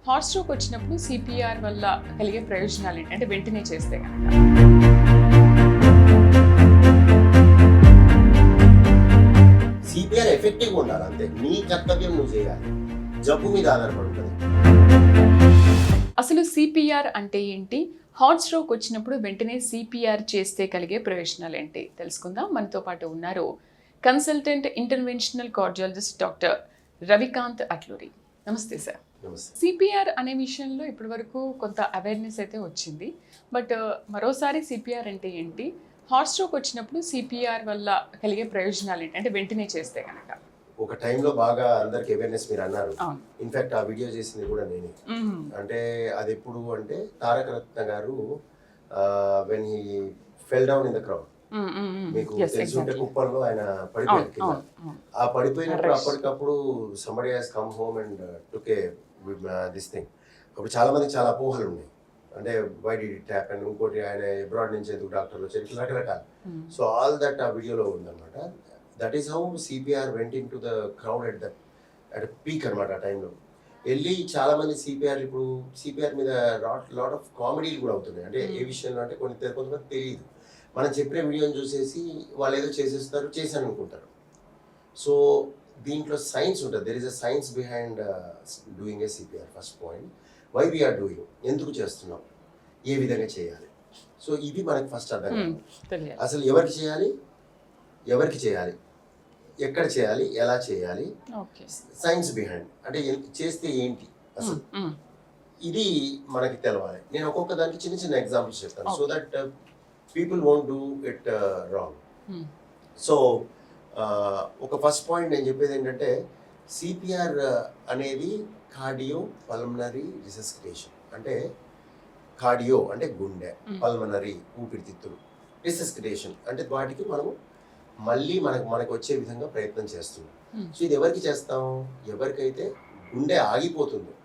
Heart stroke వచ్చినప్పుడు CPR వల్ల కలిగే ప్రయోజనాలు ఏంటి అంటే వెంటనే చేస్తే కనుక? సిపిఆర్ ఎఫెక్టివ్గా ఉండాలి అంతే. నీ కర్తవ్యం నువ్వు చేయాలి, జబ్బు మీద ఆధారపడి ఉంటుంది. అసలు సిపిఆర్ అంటే ఏంటి, హార్ట్ స్ట్రోక్ వచ్చినప్పుడు వెంటనే సిపిఆర్ చేస్తే కలిగే ప్రయోజనాలు ఏంటి తెలుసుకుందాం. మనతో పాటు ఉన్నారు consultant interventional cardiologist doctor Ravikanth Atluri. నమస్తే సార్. సిపిఆర్ అనే విషయంలో ఇప్పటి వరకు కొంత అవేర్నెస్ అయితే వచ్చింది, బట్ మరోసారి సిపిఆర్ అంటే ఏంటి, హార్ట్ స్ట్రోక్ వచ్చినప్పుడు సిపిఆర్ వల్ల కలిగే ప్రయోజనాలు ఏంటి అంటే వెంటనే చేస్తే కనుక? ఒక టైంలో బాగా అందరికి అవేర్నెస్ మీరు అన్నారు. ఇన్ఫాక్ట్ ఆ వీడియో చేసింది కూడా నేనే. అంటే అది ఎప్పుడు అంటే తారక రత్న గారు when he fell down in the crowd, మీకు తెలుసుంటే కుప్పంలో ఆయన పడిపోయారు కింద. ఆ పడిపోయినప్పుడు అప్పటికప్పుడు somebody has come home and took this thing. అప్పుడు చాలా మందికి చాలా అపోహలు ఉన్నాయి. అంటే వై డిడ్ ఇట్ హ్యాపెన్, ఇంకోటి ఆయన అబ్రాడ్ నుంచి ఎందుకు డాక్టర్లు వచ్చారు, ఇట్లా రకరకాలు. సో ఆల్ దట్ ఆ వీడియోలో ఉందన్నమాట. That is how CPR went in to the crowd at peak అనమాట. ఆ టైంలో వెళ్ళి చాలా మంది సిపిఆర్, ఇప్పుడు సిపిఆర్ మీద లాట్ ఆఫ్ కామెడీలు కూడా అవుతున్నాయి. అంటే ఏ విషయంలో అంటే కొంతమంది తెలియదు, మనం చెప్పిన వీడియోని చూసేసి వాళ్ళు ఏదో చేసేస్తారు, చేశాను అనుకుంటారు. సో దీంట్లో సైన్స్ ఉంటుంది. There is a science behind doing a CPR. First point, why we're doing, ఎందుకు చేస్తున్నాం, ఏ విధంగా చేయాలి. సో ఇది మనకి ఫస్ట్ అర్థం కావాలి. అసలు ఎవరికి చేయాలి, ఎక్కడ చేయాలి, ఎలా చేయాలి, సైన్స్ బిహైండ్ అంటే చేస్తే ఏంటి అసలు, ఇది మనకి తెలవాలి. నేను ఒక్కొక్క దానికి చిన్న చిన్న ఎగ్జాంపుల్స్ చెప్తాను, so that people won't do it wrong. So ఒక ఫస్ట్ పాయింట్ నేను చెప్పేది ఏంటంటే, సిపిఆర్ అనేది కార్డియో పల్మనరీ రిసస్కిటేషన్. అంటే కార్డియో అంటే గుండె, పల్మనరీ ఊపిరితిత్తులు, రిసస్కిటేషన్ అంటే వాటికి మనము మళ్ళీ మనకు వచ్చే విధంగా ప్రయత్నం చేస్తున్నాం. సో ఇది ఎవరికి చేస్తాం, ఎవరికైతే గుండె ఆగిపోతుందో,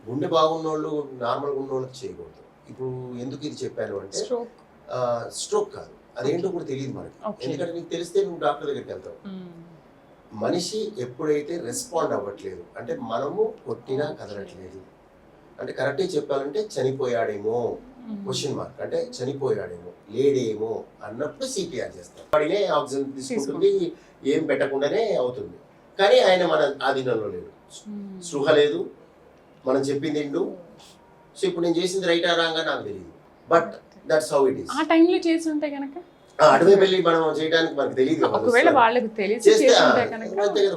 గుండె బాగున్న వాళ్ళు నార్మల్గా ఉన్న వాళ్ళకి చేయకూడదు. ఇప్పుడు ఎందుకు ఇది చెప్పాను అంటే, స్ట్రోక్ కాదు, అదేంటో కూడా తెలియదు మనకి. ఎందుకంటే నీకు తెలిస్తే నువ్వు డాక్టర్ దగ్గరికి వెళ్తావు. మనిషి ఎప్పుడైతే రెస్పాండ్ అవ్వట్లేదు, అంటే మనము కొట్టినా కదలట్లేదు, అంటే కరెక్ట్గా చెప్పాలంటే చనిపోయాడేమో, క్వశ్చన్ మార్క్, అంటే చనిపోయాడేమో, లేడేమో అన్నప్పుడు సిపిఆర్ చేస్తాం. వాడినే ఆక్సిజన్ తీసుకుంటుంది, ఏం పెట్టకుండానే అవుతుంది. కానీ ఆయన మన ఆధీనంలో లేడు, స్పృహ లేదు, మనం చెప్పింది ఏండు. సో ఇప్పుడు నేను చేసింది రైట్ ఆ రాంగ్ నాకు తెలియదు, but that's how it is. ఆ టైంలో చేసి ఉంటే కనుక అటువైపు వెళ్ళి మనం చేయడానికి మనకు తెలియదు, ఒకవేళ వాళ్ళకి తెలిసి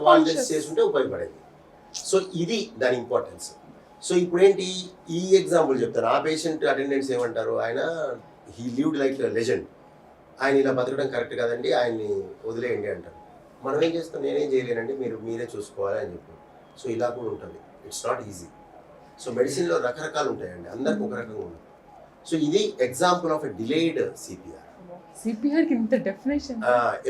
వాళ్ళు చేస్తుంటే ఉపయోగపడేది. సో ఇది దాని ఇంపార్టెన్స్. సో ఇప్పుడు ఏంటి, ఈ ఎగ్జాంపుల్ చెప్తాను. ఆ పేషెంట్ అటెండెంట్స్ ఏమంటారు, ఆయన హీ లివ్డ్ లైక్ లెజెండ్, ఆయన ఇలా బతకడం కరెక్ట్ కాదండి, ఆయన్ని వదిలేయండి అంటారు. మనం ఏం చేస్తాం, నేనేం చేయలేనండి, మీరే చూసుకోవాలి అని చెప్పి. సో ఇలా కూడా ఉంటుంది, ఇట్స్ నాట్ ఈజీ. సో మెడిసిన్లో రకరకాలు ఉంటాయండి, అందరికి ఒక రకంగా ఉంటుంది. సో ఇది example of a delayed CPR. CPR కి ఇంత డెఫినేషన్.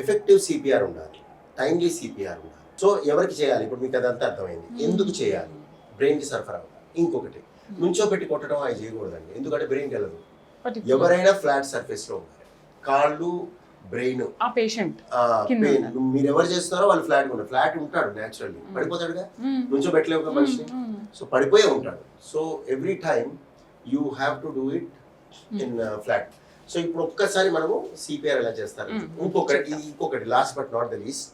ఎఫెక్టివ్ సిపిఆర్ ఉండాలి, టైమ్లీ సిపిఆర్ ఉండాలి. సో ఎవరికి చేయాలి, ఇప్పుడు మీకు అదంతా అర్థమైంది. ఎందుకు చేయాలి, బ్రెయిన్ కి సరఫరా. ఇంకొకటి, నుంచో పెట్టి కొట్టడం అవి చేయకూడదండి, ఎందుకంటే బ్రెయిన్ వెళ్ళదు. ఎవరైనా ఫ్లాట్ సర్ఫేస్ లో ఉండాలి, కాళ్ళు బ్రెయిన్. ఆ పేషెంట్ మీరు ఎవరు చేస్తున్నారో వాళ్ళు ఫ్లాట్ ఉంటారు. ఫ్లాట్ ఉంటాడు న్యాచురల్లీ, పడిపోతాడుగా, నుంచో పెట్టలేవు మనిషిని, సో పడిపోయే ఉంటాడు. So every time you have to do it in flat. So ఇప్పుడు ఒక్కసారి మనము సిపిఆర్ ఎలా చేస్తారు. ఇంకొకటి last but not the least,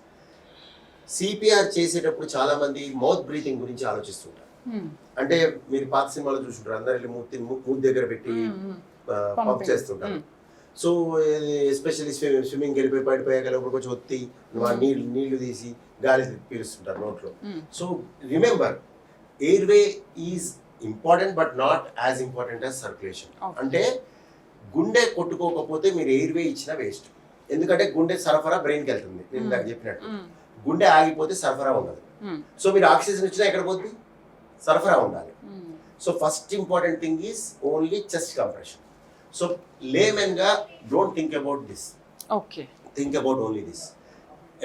CPR చేసేటప్పుడు చాలా మంది మౌత్ బ్రీతింగ్ గురించి ఆలోచిస్తుంటారు. అంటే మీరు పాత సినిమాలో చూస్తుంటారు, అందరు మూతి దగ్గర పెట్టి పంప్ చేస్తుంటారు. సో ఎస్పెషల్లీ స్విమ్మింగ్కి వెళ్ళిపోయి పడిపోయాక లోపల కొంచెం ఒత్తి నీళ్లు తీసి గాలి పీలుస్తుంటారు నోట్లో. So remember, airway is important but not as important as circulation. అంటే గుండె కొట్టుకోకపోతే మీరు ఎయిర్వే ఇచ్చినా వేస్ట్, ఎందుకంటే గుండె సరఫరా బ్రెయిన్కి వెళ్తుంది. నేను నాకు చెప్పినట్టు గుండె ఆగిపోతే సరఫరా ఉండదు. సో మీరు ఆక్సిజన్ ఇచ్చినా ఎక్కడ పోతుంది, సరఫరా ఉండాలి. So first important thing is only chest compression. So layman గా don't think about this, think about only this.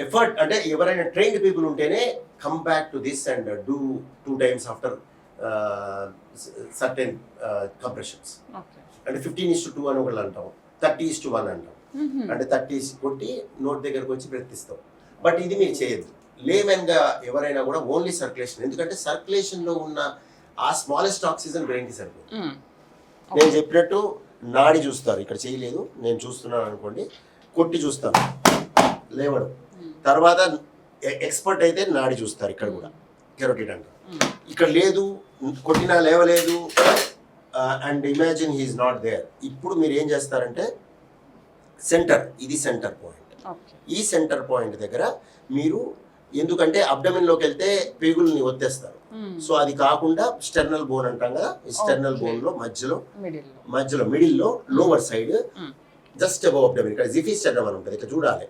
Effort అంటే ఎవరైనా ట్రైన్డ్ పీపుల్ ఉంటేనే come back to this and do 2 times after certain compressions. అంటే 15:2 అని ఒకళ్ళు అంటాం, 30:1 అంటాం. అంటే 30 కొట్టి నోట్ దగ్గరకు వచ్చి బ్రెత్తిస్తాం. బట్ ఇది మీరు చేయొద్దు. లేమెన్ గా ఎవరైనా కూడా ఓన్లీ సర్క్యులేషన్, ఎందుకంటే సర్క్యులేషన్ లో ఉన్న ఆ స్మాలెస్ట్ ఆక్సిజన్ బ్రెయిన్కి సరిపోతుంది. నేను చెప్పినట్టు నాడి చూస్తారు, ఇక్కడ చేయలేదు నేను చూస్తున్నాను అనుకోండి, కొట్టి చూస్తాను లేవడం. తర్వాత ఎక్స్పర్ట్ అయితే నాడి చూస్తారు, ఇక్కడ కూడా కెరోటిడ్ అంటారు. ఇక్కడ లేదు, కొట్టినా లేవలేదు, and imagine he's not there. ఇప్పుడు మీరు ఏం చేస్తారంటే సెంటర్, ఇది సెంటర్ పాయింట్. ఈ సెంటర్ పాయింట్ దగ్గర మీరు, ఎందుకంటే అబ్డమిన్లోకి వెళ్తే పేగుల్ని ఒత్తేస్తారు, సో అది కాకుండా స్టెర్నల్ బోన్ అంటాం కదా, ఈ స్టెర్నల్ బోన్ లో మధ్యలో మిడిల్లో lower side just above abdomen, ఇక్కడ జిఫీ స్టెర్నమ్ అని ఉంటుంది, ఇక్కడ చూడాలి,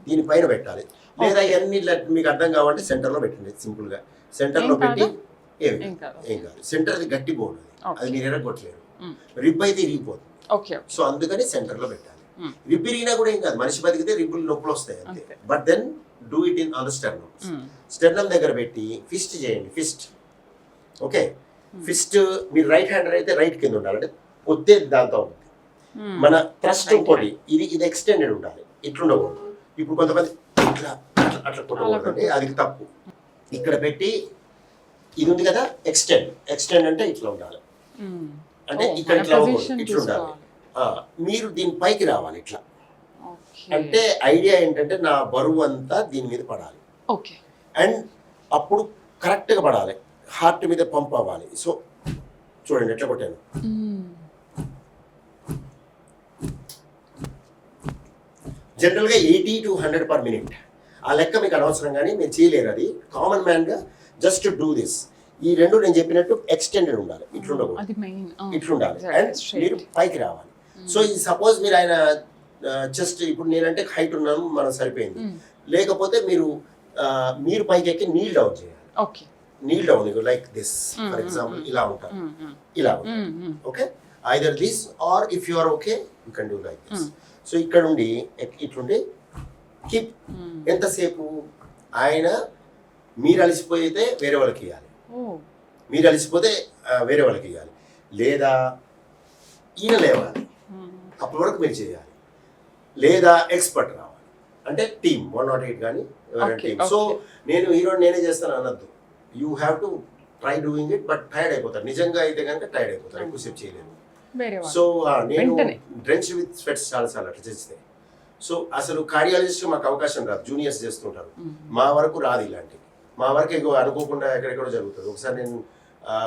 దీనిపైన పెట్టాలి. లేదా ఇవన్నీ మీకు అర్థం కావాలంటే సెంటర్ లో పెట్టండి, సింపుల్ గా సెంటర్ లో పెట్టి ఏం కాదు. సెంటర్ అది గట్టి బోన్, అది మీరు ఎరగొట్టలేరు. రిబ్ అయితే ఇరిగిపోతుంది, సో అందుకని సెంటర్ లో పెట్టాలి. రిబ్ ఇరిగినా కూడా ఏం కాదు, మనిషి బతికితే రిబ్బులు నొప్పులు వస్తాయి అంతే. But then do it in on the sternum. Sternum దగ్గర పెట్టి ఫిస్ట్ చేయండి, ఫిస్ట్. ఓకే, ఫిస్ట్ మీరు రైట్ హ్యాండర్ అయితే రైట్ కింద ఉండాలి, అంటే ఒత్తే దాంతో ఉంటుంది. మన థ్రస్ట్ ఇంకోటి, ఇది ఎక్స్టెండెడ్ ఉండాలి, ఇట్లుండకూడదు. ఇప్పుడు కొంతమంది ఇట్లా అట్లా కొట్టకూడదండి, అది తప్పు. ఇక్కడ పెట్టి ఇది ఉంది కదా, ఎక్స్టెండ్ అంటే ఇట్లా ఉండాలి, అంటే ఇక్కడ ఇట్లా ఇట్లా ఉండాలి. మీరు దీని పైకి రావాలి ఇట్లా, అంటే ఐడియా ఏంటంటే నా బరువు అంతా దీని మీద పడాలి, అండ్ అప్పుడు కరెక్ట్గా పడాలి, హార్ట్ మీద పంప్ అవ్వాలి. సో చూడండి ఎట్లా కొట్టాను, జనరల్గా 80 to 100 per minute. ఆ లెక్క మీకు అనవసరం, కానీ మీరు చేయలేరు, అది కామన్ మ్యాన్గా జస్ట్ డూ దిస్. ఈ రెండు నేను చెప్పినట్టు ఎక్స్టెండెడ్ ఉండాలి, ఇట్లుండకూడదు, ఇట్లుండాలి, అండ్ మీరు పైకి రావాలి. సో ఈ సపోజ్ మీరు ఆయన జస్ట్ ఇప్పుడు నేనంటే హైట్ ఉన్నాను, మనం సరిపోయింది. లేకపోతే మీరు పైకి ఎక్కి నీల్ డౌన్ చేయాలి. Kneel down like this for example, ఇలా ఉంటారు, ఇలా ఉంటారు. Okay, either this or if you are okay you can do like this. So ఇక్కడ ఉండి ఇట్లుండి కీప్. ఎంతసేపు ఆయన మీరు అలసిపోయితే వేరే వాళ్ళకి ఇవ్వాలి, మీరు అలసిపోతే వేరే వాళ్ళకి ఇవ్వాలి, లేదా ఈయన లేవాలి, అప్పటి వరకు మీరు చేయాలి, లేదా ఎక్స్పర్ట్ రావాలి, అంటే టీమ్ 108 కానీ ఎవరైనా టీమ్. సో నేను హీరో నేనే చేస్తాను అనద్దు, you have to try doing it, but tired అయిపోతారు. నిజంగా అయితే కనుక టైర్డ్ అయిపోతారు, ఎక్కువసేపు చేయలేదు. సో నేను డ్రెంచ్ విత్ స్వెట్స్ చాలాసార్లు అట్లా చేస్తే. సో అసలు కార్డియాలజిస్ట్ మాకు అవకాశం రాదు, జూనియర్స్ చేస్తుంటారు, మా వరకు రాదు ఇలాంటివి. మా వరకు ఎక్కువ అనుకోకుండా ఎక్కడెక్కడో జరుగుతుంది. ఒకసారి నేను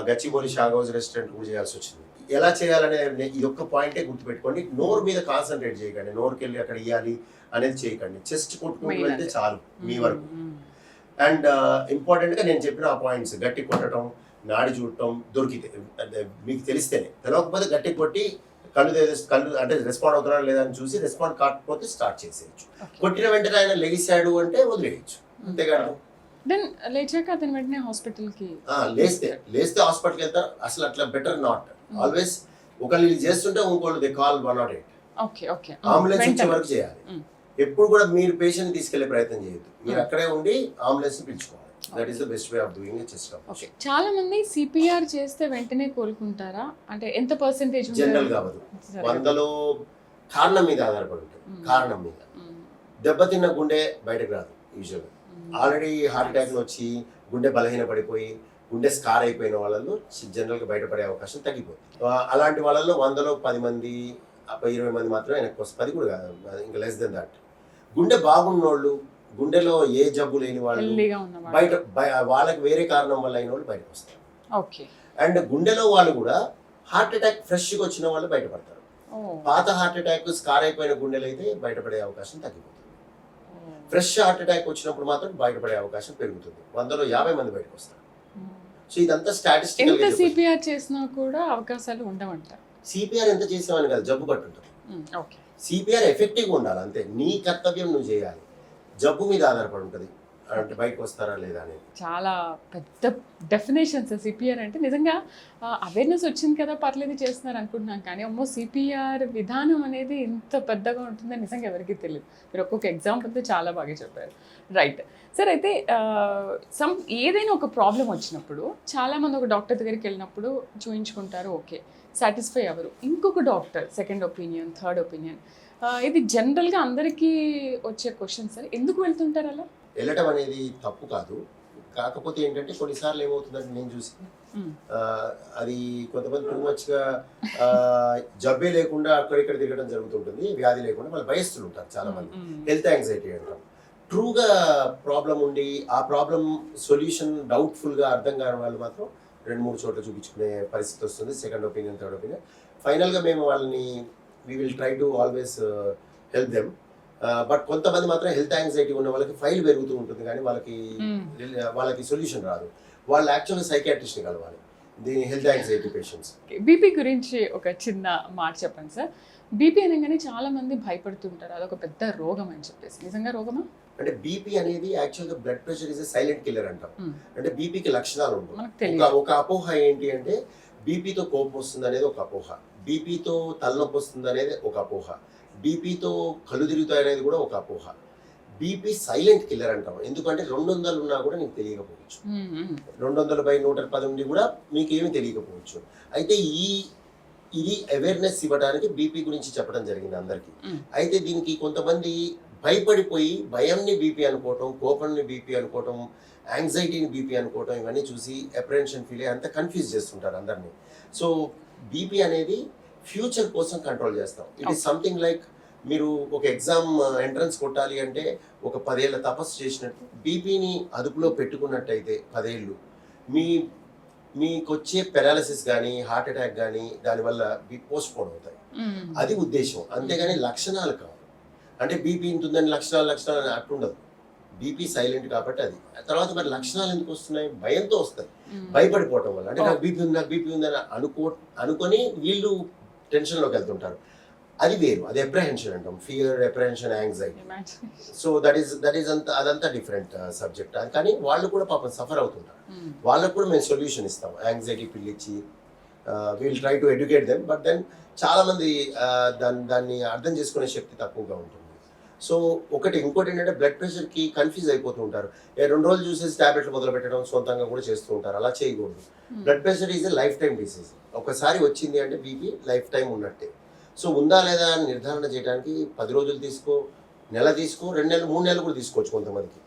గచ్చిబౌలి షాగ్ హౌస్ రెస్టారెంట్ కూడా చేయాల్సి వచ్చింది. ఎలా చేయాలనే ఇది ఒక్క పాయింటే గుర్తుపెట్టుకోండి, నోరు మీద కాన్సన్ట్రేట్ చేయకండి, నోరుకి వెళ్ళి అక్కడ ఇవ్వాలి అనేది చేయకండి, చెస్ట్ కొట్టుకుంటూ వెళ్తే చాలు మీ వరకు. అండ్ ఇంపార్టెంట్గా నేను చెప్పిన ఆ పాయింట్స్, గట్టి కొట్టడం, నాడి చూడటం, దొరికితే మీకు తెలిస్తేనే, తెలియకపోతే గట్టి కొట్టి కళ్ళు అంటే రెస్పాండ్ అవుతున్నారా లేదా అని చూసి, రెస్పాండ్ కాకపోతే స్టార్ట్ చేసేయచ్చు. కొట్టిన వెంటనే ఆయన లెగిసాడు అంటే వదిలేయచ్చు, అంతేకాదు. లేచాక అతను వెంటనే హాస్పిటల్కి లేస్తే హాస్పిటల్కి వెళ్తారు. అసలు అట్లా బెటర్ నాట్ ఆల్వేస్. ఒకళ్ళు ఇది చేస్తుంటే ఇంకోళ్ళు దే కాల్ 108, అంబులెన్స్ వచ్చే వరకు చేయాలి. ఎప్పుడు కూడా మీరు పేషెంట్ తీసుకెళ్లే ప్రయత్నం చేయొద్దు, మీరు అక్కడే ఉండి అంబులెన్స్ పిలుచుకోవాలి. That is the best way of doing it. Chest compression. చాలా మంది సిపిఆర్ చేస్తే వెంటనే కోలుకుంటారా, అంటే ఎంత పర్సెంటేజ్? జనరల్ గా 100లో కారణం మీద ఆధారపడి ఉంటుంది. కారణం మీద దెబ్బతిన్న గుండె బయటకు రాదు యూజువల్గా. ఆల్రెడీ హార్ట్ అటాక్ వచ్చి గుండె బలహీన పడిపోయి గుండె స్కార్ అయిపోయిన వాళ్ళలో జనరల్గా బయటపడే అవకాశం తగ్గిపోతుంది. అలాంటి వాళ్ళలో 100లో 10 మంది 20 మంది మాత్రమే వెనక్కి వస్తుంది, 10 కూడా కాదు, ఇంకా లెస్ దెన్ దాట్. గుండె బాగున్నోళ్ళు, గుండెలో ఏ జబ్బు లేని వాళ్ళు బయట, వాళ్ళకి వేరే కారణం వల్ల అయిన వాళ్ళు బయటకు వస్తారు. అండ్ గుండెలో వాళ్ళు కూడా హార్ట్ అటాక్ ఫ్రెష్గా వచ్చిన వాళ్ళు బయటపడతారు. పాత హార్ట్ అటాక్ స్కార్ అయిపోయిన గుండెలు అయితే బయటపడే అవకాశం తగ్గిపోతుంది. ఫ్రెష్ హార్ట్ అటాక్ వచ్చినప్పుడు మాత్రం బయటపడే అవకాశం పెరుగుతుంది. 100లో 50 మంది బయటకు వస్తారు. సో ఇదంతా స్టాటిస్టికల్. ఎంత సిపిఆర్ చేసినా కూడా అవకాశాలు ఉండవంట. సిపిఆర్ ఎంత చేసామని కాదు, జబ్బు బట్టి ఉంటుంది. సిపిఆర్ ఎఫెక్టివ్గా ఉండాలి అంతే, నీ కర్తవ్యం నువ్వు చేయాలి. జబ్బు మీద ఆధారపడి ఉంటుంది అంటే బయటకు వస్తారా లేదా అనేది. చాలా పెద్ద డెఫినేషన్స్ సిపిఆర్ అంటే. నిజంగా అవేర్నెస్ వచ్చింది కదా పర్లేదు చేస్తున్నారు అనుకుంటున్నాం, కానీ అమ్మో సిపిఆర్ విధానం అనేది ఇంత పెద్దగా ఉంటుందని నిజంగా ఎవరికీ తెలియదు. మీరు ఒక్కొక్క ఎగ్జాంపుల్తో చాలా బాగా చెప్పారు. రైట్ సార్, అయితే ఏదైనా ఒక ప్రాబ్లం వచ్చినప్పుడు చాలామంది ఒక డాక్టర్ దగ్గరికి వెళ్ళినప్పుడు చూయించుకుంటారు, ఓకే సాటిస్ఫై అవ్వరు, ఇంకొక doctor second opinion, third opinion. ఇది జనరల్గా అందరికీ వచ్చే క్వశ్చన్ సార్, ఎందుకు వెళ్తుంటారు అలా? వెళ్ళటం అనేది తప్పు కాదు, కాకపోతే ఏంటంటే కొన్నిసార్లు ఏమవుతుందంటే నేను చూసి అది కొంతమంది టూ మచ్గా జబ్బే లేకుండా అక్కడిక్కడ తిరగడం జరుగుతుంటుంది, వ్యాధి లేకుండా వాళ్ళు భయస్తులు ఉంటారు చాలా మంది, హెల్త్ యాంగ్జైటీ అంటాం. ట్రూగా ప్రాబ్లం ఉండి ఆ ప్రాబ్లం సొల్యూషన్ డౌట్ఫుల్గా అర్థం కాని వాళ్ళు మాత్రం 2-3 చోట్ల చూపించుకునే పరిస్థితి వస్తుంది, సెకండ్ ఒపీనియన్, థర్డ్ ఒపీనియన్. ఫైనల్గా మేము వాళ్ళని we will try to always help them. But కొంతమంది మాత్రం హెల్త్ యాంగ్జైటీ ఉన్న వాళ్ళకి ఫైల్ పెరుగుతూ ఉంటుంది కానీ వాళ్ళకి సొల్యూషన్ రాదు. వాళ్ళు యాక్చువల్గా సైకాట్రిస్ట్ని కలవాలి, దీని హెల్త్ యాంగ్జైటీ పేషెంట్స్. బీపీ గురించి ఒక చిన్న మాట చెప్పండి సార్. బీపీ అనగానే చాలా మంది భయపడుతుంటారు, అదొక పెద్ద రోగం అని చెప్పేసి. నిజంగా రోగమా? అంటే బీపీ అనేది యాక్చువల్గా blood pressure is silent killer అంటాం. అంటే బీపీకి లక్షణాలు ఉంటాయి. ఒక అపోహ ఏంటి అంటే బీపీతో కోపం వస్తుంది అనేది ఒక అపోహ, బీపీతో తలనొప్పి వస్తుంది అనేది ఒక అపోహ, బీపీతో కళ్ళు తిరుగుతాయి అనేది కూడా ఒక అపోహ. బీపీ సైలెంట్ కిల్లర్ అంటాం, ఎందుకంటే 200 ఉన్నా కూడా నీకు తెలియకపోవచ్చు, 200/110 ఉండి కూడా మీకు ఏమీ తెలియకపోవచ్చు. అయితే ఇది అవేర్నెస్ ఇవ్వడానికి బీపీ గురించి చెప్పడం జరిగింది అందరికీ. అయితే దీనికి కొంతమంది భయపడిపోయి భయంని బీపీ అనుకోవటం, కోపాన్ని బీపీ అనుకోవటం, యాంగ్జైటీని బీపీ అనుకోవటం, ఇవన్నీ చూసి అప్రెన్షన్ ఫీల్ అయ్యి అంతా కన్ఫ్యూజ్ చేస్తుంటారు అందరినీ. సో బీపీ అనేది ఫ్యూచర్ కోసం కంట్రోల్ చేస్తాం. ఇట్ ఈస్ సంథింగ్ లైక్ మీరు ఒక ఎగ్జామ్ ఎంట్రన్స్ కొట్టాలి అంటే ఒక 10 ఏళ్ళ తపస్సు చేసినట్టు బీపీని అదుపులో పెట్టుకున్నట్టయితే 10 ఏళ్ళు మీకు వచ్చే పెరాలసిస్ కానీ హార్ట్ అటాక్ కానీ దానివల్ల పోస్ట్ పోన్ అవుతాయి. అది ఉద్దేశం, అంతేగాని లక్షణాలు కావు. అంటే బీపీ ఇంతుందని లక్షణాలు అట్లుండదు. బీపీ సైలెంట్ కాబట్టి అది. తర్వాత మరి లక్షణాలు ఎందుకు వస్తున్నాయి? భయంతో వస్తాయి, భయపడిపోవటం వల్ల. అంటే నాకు బీపీ ఉందని అనుకొని వీళ్ళు టెన్షన్లోకి వెళ్తుంటారు. అది వేరు, అది అప్రహెన్షన్ అంటాం, fear, apprehension, anxiety. So that is అదంతా డిఫరెంట్ సబ్జెక్ట్. కానీ వాళ్ళు కూడా పాపం సఫర్ అవుతుంటారు, వాళ్ళకు కూడా మేము సొల్యూషన్ ఇస్తాం, యాంగ్జైటీ పిల్ ఇచ్చి will try to educate them. But then చాలా మంది దాన్ని అర్థం చేసుకునే శక్తి తక్కువగా ఉంటుంది. సో ఇంకోటి ఏంటంటే బ్లడ్ ప్రెషర్కి కన్ఫ్యూజ్ అయిపోతూ ఉంటారు. 2 రోజులు చూసేసి టాబ్లెట్లు మొదలు పెట్టడం సొంతంగా కూడా చేస్తూ ఉంటారు. అలా చేయకూడదు. Blood pressure is a life time disease. ఒకసారి వచ్చింది అంటే బీపీ లైఫ్ టైం ఉన్నట్టే. సో ఉందా లేదా అని నిర్ధారణ చేయడానికి 10 రోజులు తీసుకో, నెల తీసుకో, 2 నెలలు, 3 నెలలు కూడా తీసుకోవచ్చు. కొంతమందికి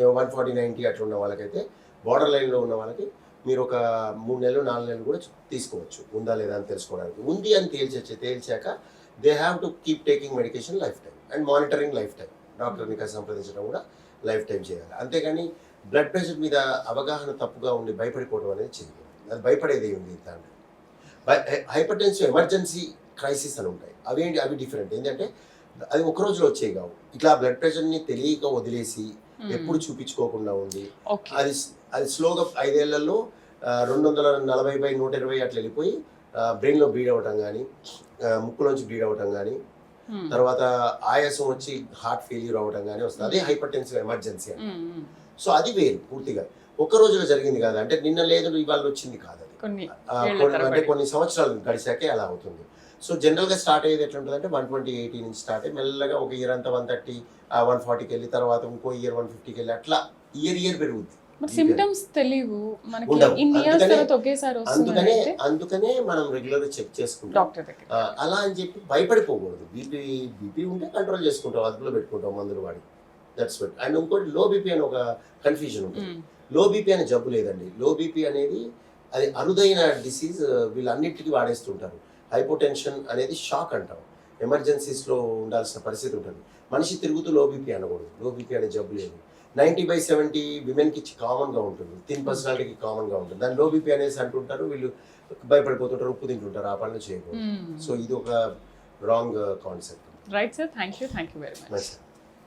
140/90 అట్లా ఉన్న వాళ్ళకైతే, బార్డర్ లైన్లో ఉన్న వాళ్ళకి మీరు ఒక 3 నెలలు 4 నెలలు కూడా తీసుకోవచ్చు ఉందా లేదా అని తెలుసుకోవడానికి. ఉంది అని తేల్చాక they have to keep taking medication life time and monitoring life time. డాక్టర్ని సంప్రదించడం కూడా లైఫ్ టైం చేయాలి. అంతేగాని బ్లడ్ ప్రెషర్ మీద అవగాహన తప్పుగా ఉండి భయపడిపోవడం అనేది చేయదు. అది భయపడేది ఉంది. దాంట్లో హైపర్టెన్సివ్ ఎమర్జెన్సీ క్రైసిస్ అని ఉంటాయి. అవి డిఫరెంట్. ఏంటంటే అది ఒక రోజులో వచ్చేవి కావు. ఇట్లా బ్లడ్ ప్రెషర్ని తెలియక వదిలేసి ఎప్పుడు చూపించుకోకుండా ఉంది, అది స్లోగా 5 ఏళ్లలో 240/120 అట్లా వెళ్ళిపోయి బ్రెయిన్లో బ్లీడ్ అవ్వటం కానీ, ముక్కులోంచి బ్లీడ్ అవ్వటం కానీ, తర్వాత ఆయాసం వచ్చి హార్ట్ ఫెయిల్యూర్ అవ్వటం కానీ వస్తుంది. అదే హైపర్టెన్సివ్ ఎమర్జెన్సీ అని. సో అది వేరు పూర్తిగా. ఒక్క రోజులో జరిగింది కాదు, అంటే నిన్న లేదు ఇవాళ వచ్చింది కాదు. అది అంటే కొన్ని సంవత్సరాలు గడిచాకే అలా అవుతుంది. సో జనరల్గా స్టార్ట్ అయ్యేది ఎట్లా ఉంటుంది అంటే 120/80 నుంచి స్టార్ట్ అయ్యి మెల్లగా ఒక ఇయర్ అంతా 130, 140కి వెళ్ళి తర్వాత ఇంకో ఇయర్ 150కి వెళ్ళి అట్లా ఇయర్ పెరుగుద్ది. సిమ్టమ్స్ తెలియవు మనకి, అందుకనే మనం రెగ్యులర్ చెక్ చేసుకుంటాం. అలా అని చెప్పి భయపడిపోకూడదు. బీపీ ఉంటే కంట్రోల్ చేసుకుంటాం, అదుపులో పెట్టుకుంటాం మందులు వాడి. That's what. అండ్ ఇంకోటి లో బీపీ అని ఒక కన్ఫ్యూజన్ ఉంటుంది. లో బీపీ అనే జబ్బు లేదండి. లో బీపీ అనేది అది అరుదైన డిసీజ్, వీళ్ళన్నిటికీ వాడేస్తుంటారు. హైపోటెన్షన్ అనేది షాక్ అంటాం, ఎమర్జెన్సీస్లో ఉండాల్సిన పరిస్థితి ఉంటుంది. మనిషి తిరుగుతూ లో బీపీ అనకూడదు. లో బీపీ అనే జబ్బు లేదు. 90/70 విమెన్కి కామన్గా ఉంటుంది, థిన్ పర్సనాలిటీకి కామన్గా ఉంటుంది. దాన్ని లో బీపీ అనేసి అంటుంటారు. వీళ్ళు భయపడిపోతుంటారు, ఉప్పు తింటుంటారు, ఆ పనులు చేయకూడదు. సో ఇది ఒక wrong concept. Right sir, thank you very much.